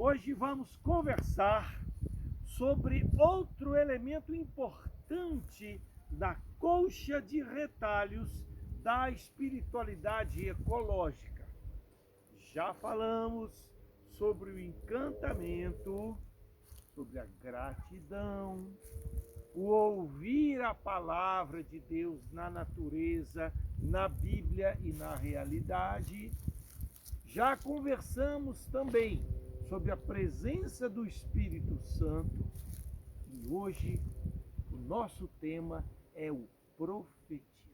Hoje vamos conversar sobre outro elemento importante da colcha de retalhos da espiritualidade ecológica. Já falamos sobre o encantamento, sobre a gratidão, o ouvir a palavra de Deus na natureza, na Bíblia e na realidade. Já conversamos também sobre a presença do Espírito Santo e hoje o nosso tema é o profetismo.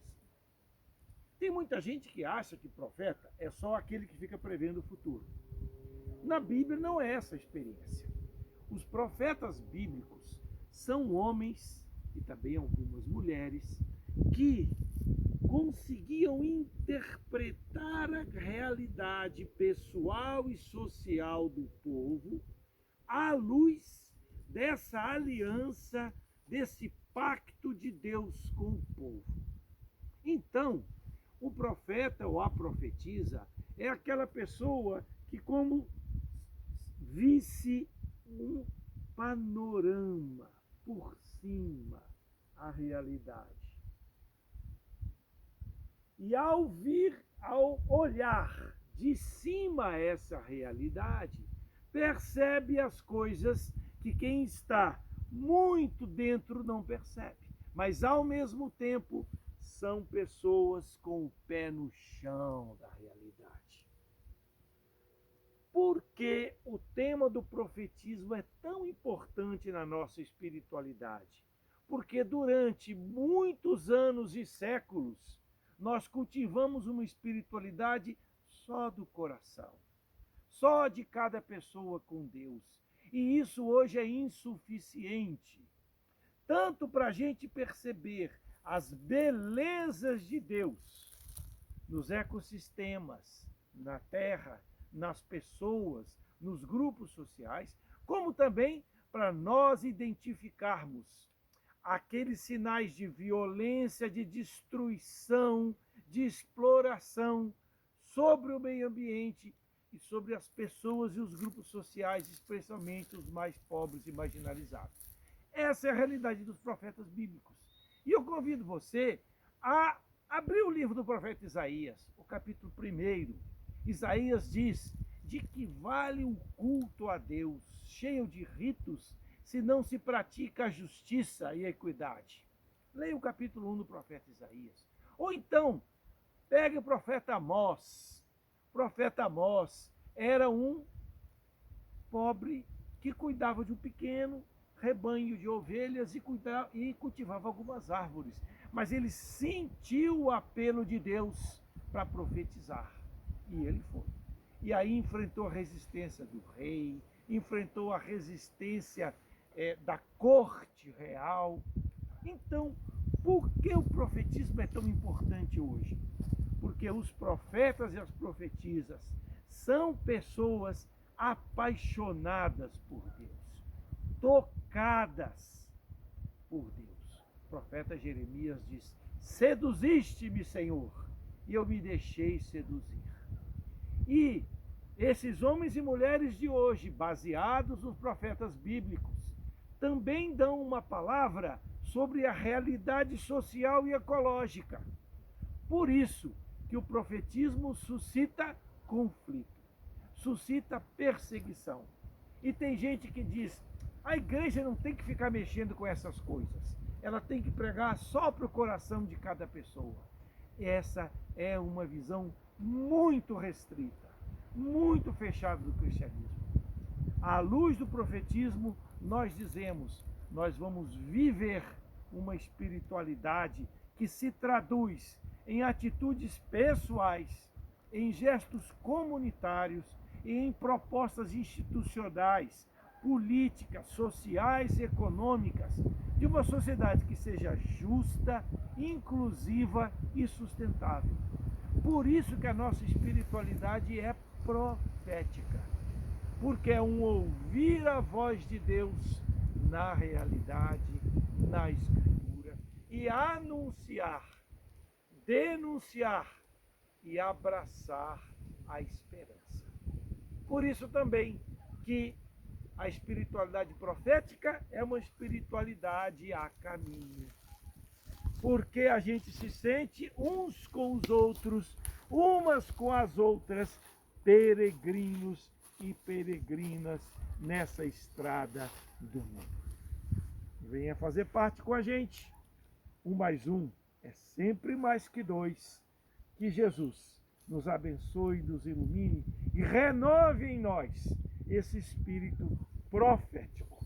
Tem muita gente que acha que profeta é só aquele que fica prevendo o futuro. Na Bíblia não é essa a experiência. Os profetas bíblicos são homens, e também algumas mulheres, que conseguiam interpretar a realidade pessoal e social do povo à luz dessa aliança, desse pacto de Deus com o povo. Então, o profeta ou a profetisa é aquela pessoa que, como visse um panorama por cima a realidade. E ao olhar de cima essa realidade, percebe as coisas que quem está muito dentro não percebe. Mas, ao mesmo tempo, são pessoas com o pé no chão da realidade. Por que o tema do profetismo é tão importante na nossa espiritualidade? Porque durante muitos anos e séculos, nós cultivamos uma espiritualidade só do coração, só de cada pessoa com Deus. E isso hoje é insuficiente, tanto para a gente perceber as belezas de Deus nos ecossistemas, na terra, nas pessoas, nos grupos sociais, como também para nós identificarmos aqueles sinais de violência, de destruição, de exploração sobre o meio ambiente e sobre as pessoas e os grupos sociais, especialmente os mais pobres e marginalizados. Essa é a realidade dos profetas bíblicos. E eu convido você a abrir o livro do profeta Isaías, o capítulo 1. Isaías diz: de que vale o culto a Deus, cheio de ritos, se não se pratica a justiça e a equidade? Leia o capítulo 1 do profeta Isaías. Ou então, pegue o profeta Amós. O profeta Amós era um pobre que cuidava de um pequeno rebanho de ovelhas e cultivava algumas árvores. Mas ele sentiu o apelo de Deus para profetizar. E ele foi. E aí enfrentou a resistência do rei, enfrentou a resistência da corte real. Então, por que o profetismo é tão importante hoje? Porque os profetas e as profetisas são pessoas apaixonadas por Deus, tocadas por Deus. O profeta Jeremias diz: seduziste-me, Senhor, e eu me deixei seduzir. E esses homens e mulheres de hoje, baseados nos profetas bíblicos, também dão uma palavra sobre a realidade social e ecológica. Por isso que o profetismo suscita conflito, suscita perseguição. E tem gente que diz: a igreja não tem que ficar mexendo com essas coisas, ela tem que pregar só para o coração de cada pessoa. Essa é uma visão muito restrita, muito fechada do cristianismo. À luz do profetismo, nós dizemos: nós vamos viver uma espiritualidade que se traduz em atitudes pessoais, em gestos comunitários e em propostas institucionais, políticas, sociais e econômicas de uma sociedade que seja justa, inclusiva e sustentável. Por isso que a nossa espiritualidade é profética, porque é um ouvir a voz de Deus na realidade, na Escritura, e anunciar, denunciar e abraçar a esperança. Por isso também que a espiritualidade profética é uma espiritualidade a caminho. Porque a gente se sente uns com os outros, umas com as outras, peregrinos e peregrinas nessa estrada do mundo. Venha fazer parte com a gente. 1 mais 1 é sempre mais que 2. Que Jesus nos abençoe, nos ilumine e renove em nós esse espírito profético.